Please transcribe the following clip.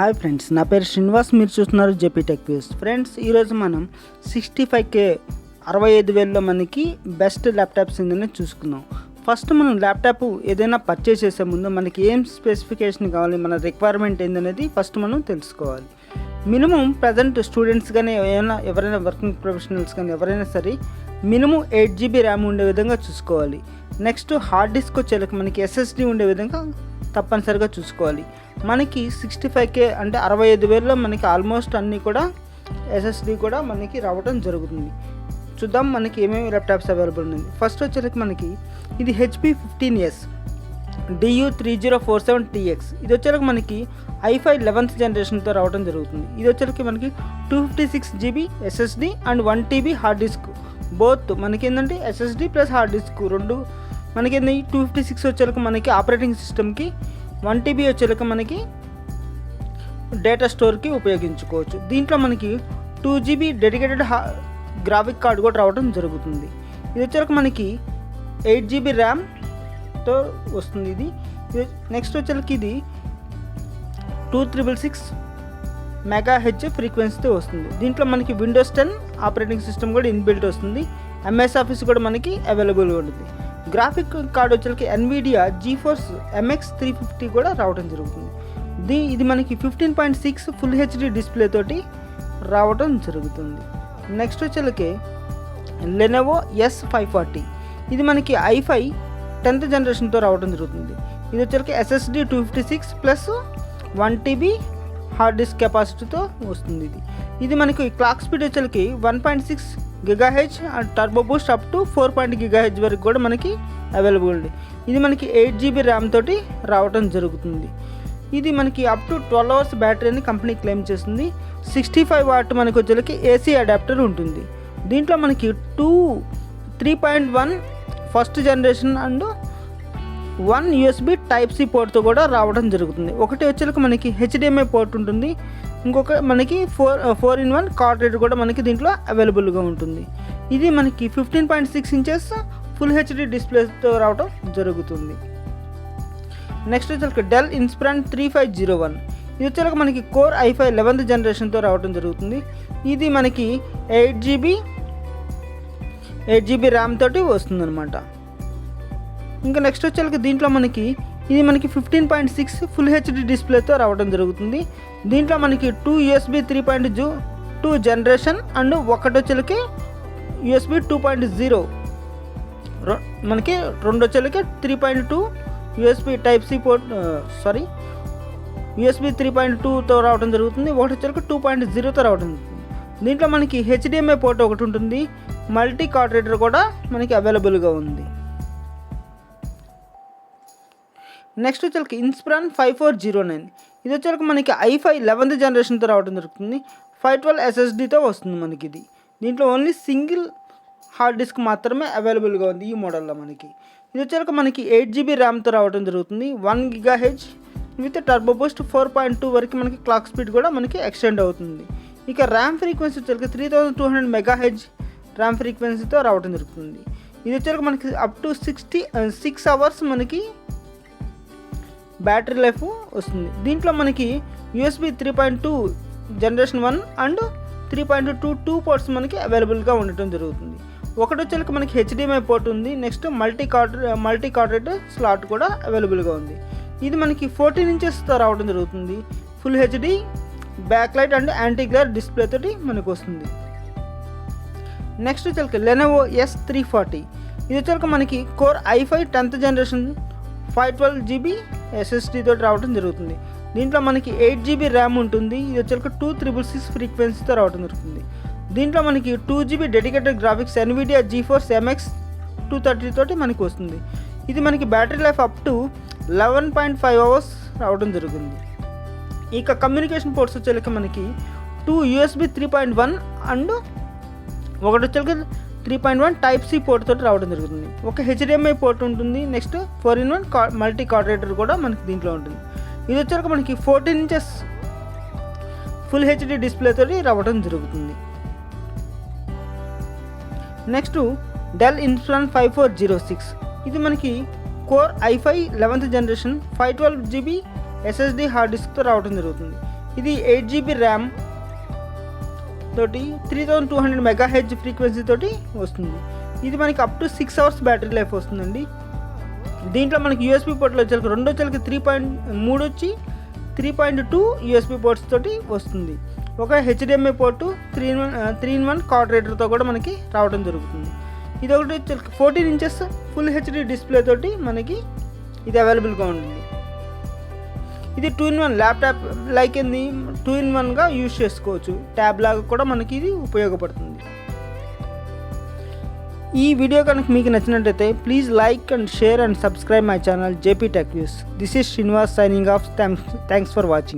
Hi friends, నా పేరు శ్రీనివాస్. మీరు చూస్తున్నారు జెపీ TechViews. ఫ్రెండ్స్, ఈరోజు మనం 65K 65,000లో మనకి బెస్ట్ ల్యాప్టాప్స్ ఏంటనే చూసుకుందాం. ఫస్ట్ మనం ల్యాప్టాప్ ఏదైనా పర్చేస్ చేసే ముందు మనకి ఏం స్పెసిఫికేషన్ కావాలి, మన రిక్వైర్మెంట్ ఏందనేది ఫస్ట్ మనం తెలుసుకోవాలి. మినిమం ప్రజెంట్ స్టూడెంట్స్ కానీ ఎవరైనా వర్కింగ్ ప్రొఫెషనల్స్ కానీ ఎవరైనా సరే మినిమం 8GB ర్యామ్ ఉండే విధంగా చూసుకోవాలి. నెక్స్ట్ హార్డ్ డిస్క్ వచ్చేలకు మనకి SSD ఉండే విధంగా తప్పనిసరిగా చూసుకోవాలి. మనకి 65K అంటే 65,000లో మనకి ఆల్మోస్ట్ అన్నీ కూడా SSD కూడా మనకి రావడం జరుగుతుంది. చూద్దాం మనకి ఏమేమి ల్యాప్టాప్స్ అవైలబుల్ ఉంది. ఫస్ట్ వచ్చేసరికి మనకి ఇది HP 15S DU3047TX. ఇది వచ్చేసరికి మనకి i5 11th జనరేషన్తో రావడం జరుగుతుంది. ఇది వచ్చేసరికి మనకి 256GB SSD and 1TB hard disc. Both మనకి ఏంటంటే SSD ప్లస్ హార్డ్ డిస్క్ రెండు మనకి ఏంటి 256 వచ్చేసరికి మనకి ఆపరేటింగ్ సిస్టమ్కి, 1TB వచ్చేసరికి మనకి డేటా స్టోర్కి ఉపయోగించుకోవచ్చు. దీంట్లో మనకి 2GB డెడికేటెడ్ గ్రాఫిక్ కార్డ్ కూడా రావడం జరుగుతుంది. ఇది వచ్చేసరికి మనకి 8GB ర్యామ్తో వస్తుంది. ఇది నెక్స్ట్ వచ్చేసరికి ఇది 2666 MHz ఫ్రీక్వెన్సీతో వస్తుంది. దీంట్లో మనకి విండోస్ 10 ఆపరేటింగ్ సిస్టమ్ కూడా ఇన్బిల్ట్ వస్తుంది. MS ఆఫీస్ కూడా మనకి అవైలబుల్గా ఉంటుంది. గ్రాఫిక్ కార్డ్ వచ్చేసరికి NVIDIA GeForce MX 350 కూడా రావడం జరుగుతుంది. ఇది మనకి 15.6 ఫుల్ HD డిస్ప్లే తోటి రావడం జరుగుతుంది. నెక్స్ట్ వచ్చేసరికి Lenovo S540. ఇది మనకి i5 10th జనరేషన్తో రావడం జరుగుతుంది. ఇది వచ్చేసరికి SSD 256 plus 1TB hard disk కెపాసిటీతో వస్తుంది. ఇది మనకి క్లాక్ స్పీడ్ వచ్చేసరికి 1.6 GHz and turbo boost up to 4 GHz వరకు కూడా మనకి అవైలబుల్ ఉంది. ఇది మనకి 8GB ర్యామ్ తోటి రావడం జరుగుతుంది. ఇది మనకి అప్ టు 12 hours బ్యాటరీని కంపెనీ క్లెయిమ్ చేస్తుంది. 65 వాట్ మనకి వచ్చేసరికి AC అడాప్టర్ ఉంటుంది. దీంట్లో మనకి 3.1 first generation and 1 USB Type-C పోర్ట్తో కూడా రావడం జరుగుతుంది. ఒకటి వచ్చేసరికి మనకి HDMI పోర్ట్ ఉంటుంది. ఇంకొక మనకి 4-in-1 కార్డ్ రీడర్ కూడా మనకి దీంట్లో అవైలబుల్గా ఉంటుంది. ఇది మనకి 15.6 inches ఫుల్ HD డిస్ప్లేతో రావడం జరుగుతుంది. నెక్స్ట్ వచ్చేసరికి Dell Inspiron 3501. ఇది వచ్చేసరికి మనకి కోర్ i5 11th జనరేషన్తో రావడం జరుగుతుంది. ఇది మనకి 8GB ర్యామ్ తోటి వస్తుందన్నమాట. ఇంకా నెక్స్ట్ వచ్చేసరికి దీంట్లో మనకి ఇది మనకి 15.6 ఫుల్ HD డిస్ప్లేతో రావడం జరుగుతుంది. దీంట్లో మనకి 2 USB 3.2 జనరేషన్ అండ్ ఒకటి వచ్చేసరికి USB 2.0 మనకి రెండు వచ్చేసరికి 3.2 USB Type-C పోర్ట్ USB 3.2తో రావడం జరుగుతుంది. ఒకటి వచ్చేసరికి 2.0తో రావడం జరుగుతుంది. దీంట్లో మనకి HDMI పోర్ట్ ఒకటి ఉంటుంది. మల్టీ కార్డ్ రీడర్ కూడా మనకి అవైలబుల్గా ఉంది. నెక్స్ట్ వచ్చేసరికి Inspiron 5409. ఇది వచ్చేసరికి మనకి i5 11th జనరేషన్తో రావడం జరుగుతుంది. 512 SSDతో వస్తుంది మనకి ఇది. దీంట్లో ఓన్లీ సింగిల్ హార్డ్ డిస్క్ మాత్రమే అవైలబుల్గా ఉంది ఈ మోడల్లో మనకి. ఇది వచ్చేసరికి మనకి 8GB ర్యామ్తో రావడం జరుగుతుంది. 1 GHz విత్ టర్బో బూస్ట్ 4.2 వరకు మనకి క్లాక్ స్పీడ్ కూడా మనకి ఎక్స్టెండ్ అవుతుంది. ఇక ర్యామ్ ఫ్రీక్వెన్సీ వచ్చేసరికి 3200 MHz ర్యామ్ ఫ్రీక్వెన్సీతో రావడం జరుగుతుంది. ఇది వచ్చేసరికి మనకి అప్ టు 6 hours మనకి బ్యాటరీ లైఫ్ వస్తుంది. దీంట్లో మనకి USB 3.2 జనరేషన్ 1 అండ్ 3.2 పోర్ట్స్ మనకి అవైలబుల్గా ఉండటం జరుగుతుంది. ఒకటి వచ్చేసరికి మనకి HDMI పోర్ట్ ఉంది. నెక్స్ట్ మల్టీ కార్డ్ స్లాట్ కూడా అవైలబుల్గా ఉంది. ఇది మనకి 14 inchesతో రావడం జరుగుతుంది. Full HD back light and anti glare display తోటి మనకు వస్తుంది. నెక్స్ట్ వచ్చేసరికి Lenovo S340. ఇది వచ్చేసరికి మనకి core i5 10th generation 512GB SSD తోటి రావడం జరుగుతుంది. దీంట్లో మనకి 8GB ర్యామ్ ఉంటుంది. ఇది వచ్చేసరికి 2666 ఫ్రీక్వెన్సీతో రావడం జరుగుతుంది. దీంట్లో మనకి 2GB dedicated graphics NVIDIA GeForce MX 230 తోటి మనకి వస్తుంది. ఇది మనకి battery life up to 11.5 hours రావడం జరుగుతుంది. ఇక కమ్యూనికేషన్ పోర్ట్స్ వచ్చేసరికి మనకి 2 USB 3.1 అండ్ ఒకటి వచ్చేసరికి 3.1 Type-C పోర్ట్ తోటి రావడం జరుగుతుంది. ఒక HDMI పోర్ట్ ఉంటుంది. Next 4-in-1 multi card reader కూడా మనకి దీంట్లో ఉంటుంది. ఇది వచ్చేసరికి మనకి 14 inches ఫుల్ HD డిస్ప్లే తోటి రావడం జరుగుతుంది. Next Dell Inspiron 5406. ఇది మనకి core i5 11th generation 512GB SSD hard డిస్క్తో రావడం జరుగుతుంది. ఇది 8 GB ర్యామ్ తోటి 3200 MHz ఫ్రీక్వెన్సీ తోటి వస్తుంది. ఇది మనకి up to 6 hours battery life వస్తుందండి. దీంట్లో మనకి యూఎస్బీ పోర్ట్లో వచ్చేసరికి 3 వచ్చి 3.2 యూఎస్బీ పోర్ట్స్ తోటి వస్తుంది. ఒక హెచ్డిఎంఐ పోర్టు 3-in-1 కార్డ్ రీడర్తో కూడా మనకి రావడం జరుగుతుంది. ఇది ఒకటి 14 inches ఫుల్ హెచ్డి డిస్ప్లే తోటి మనకి ఇది అవైలబుల్గా ఉంటుంది. ఇది 2-in-1 ల్యాప్టాప్ లైక్ ఏంది 2-in-1గా యూజ్ చేసుకోవచ్చు. ట్యాబ్ లాగా కూడా మనకి ఇది ఉపయోగపడుతుంది. ఈ వీడియో కనుక మీకు నచ్చినట్లయితే please like and share and subscribe my channel JP tech views. This is Srinivas signing off. Thanks for watching.